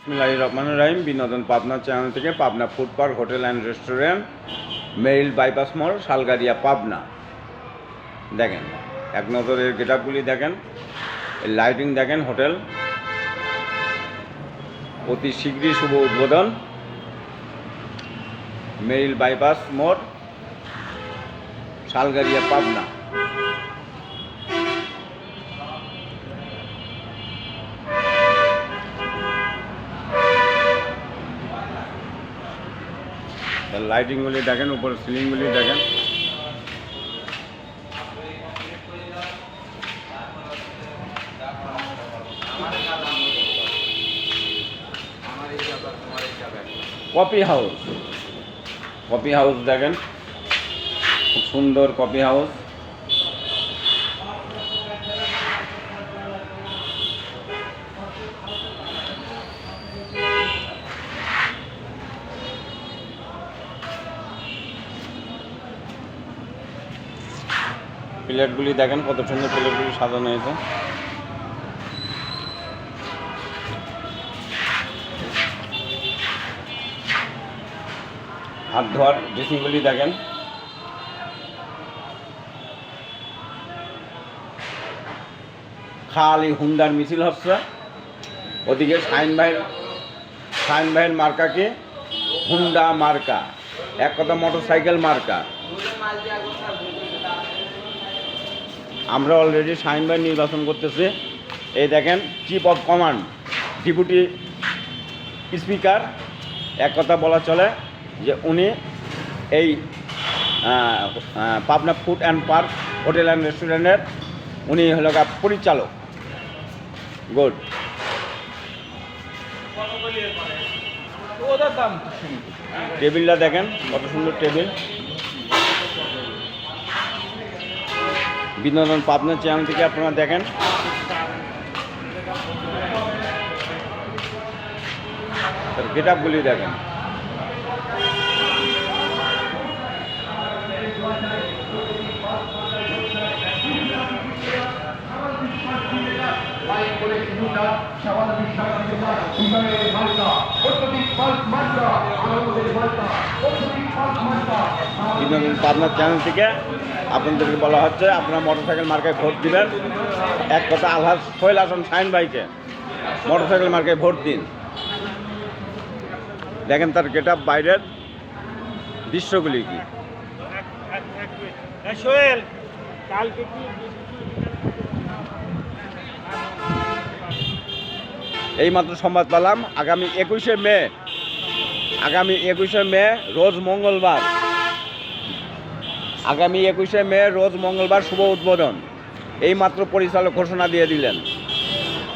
বিসমিল্লাহির রহমানির রহিম। বিনোদন পাবনা চ্যানেল থেকে Pabna food park hotel and restaurant, Meril bypass মোড়, শালগাড়িয়া, পাবনা। দেখেন এক নজরের গেটআপগুলি দেখেন, লাইটিং দেখেন। হোটেল অতি শীঘ্রই শুভ উদ্বোধন। মেরিল বাইপাস মোড়, শালগাড়িয়া, পাবনা। লাইটিংগুলি দেখেন, উপরে সিলিংগুলি দেখেন। কফি হাউস, কফি হাউস দেখেন, খুব সুন্দর কফি হাউস। প্লেটগুলি দেখেন, কত সুন্দর প্লেটগুলি সাজানো হয়েছে। হাত ধোয়ার ড্রেসিংগুলি দেখেন। খালি হুন্ডার মিছিল হচ্ছে। ওদিকে শাহিন ভাইয়ের মার্কা কি? হুন্ডা মার্কা, এক কথা মোটরসাইকেল মার্কা। আমরা অলরেডি শাহিন ভাই নির্বাচন করতেছি। এই দেখেন chief of command, deputy speaker, এক কথা বলা চলে যে উনি এই Pabna food and park hotel and রেস্টুরেন্টের উনি হলো পরিচালক। গুড। টেবিলটা দেখেন, কত সুন্দর টেবিল। বিনোদন পাবনা চ্যানেল থেকে আপনারা দেখেন। গেটআপগুলি দেখেন। বিনোদন পাবনা চ্যানেল থেকে আপনাদেরকে বলা হচ্ছে আপনারা মোটরসাইকেল মার্কায় ভোট দিবেন। এক কথা আলহাজ সোহেল হাসান শাহিন ভাইকে মোটরসাইকেল মার্কায় ভোট দিন। দেখেন তার গেটআপ, বাইরের দৃশ্যগুলি কি। এইমাত্র সংবাদ পেলাম আগামী 21শে মে রোজ মঙ্গলবার, আগামী 21শে মে রোজ মঙ্গলবার শুভ উদ্বোধন। এইমাত্র পরিচালক ঘোষণা দিয়ে দিলেন।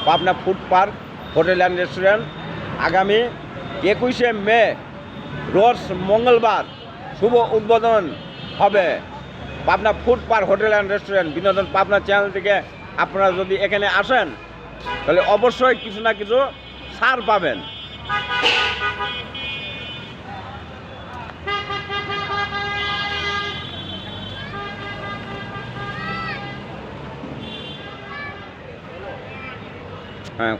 Pabna food park hotel and restaurant আগামী 21শে মে রোজ মঙ্গলবার শুভ উদ্বোধন হবে। Pabna food park hotel and restaurant বিনোদন পাবনা চ্যানেল থেকে আপনারা যদি এখানে আসেন তাহলে অবশ্যই কিছু না কিছু ছাড় পাবেন। হ্যাঁ,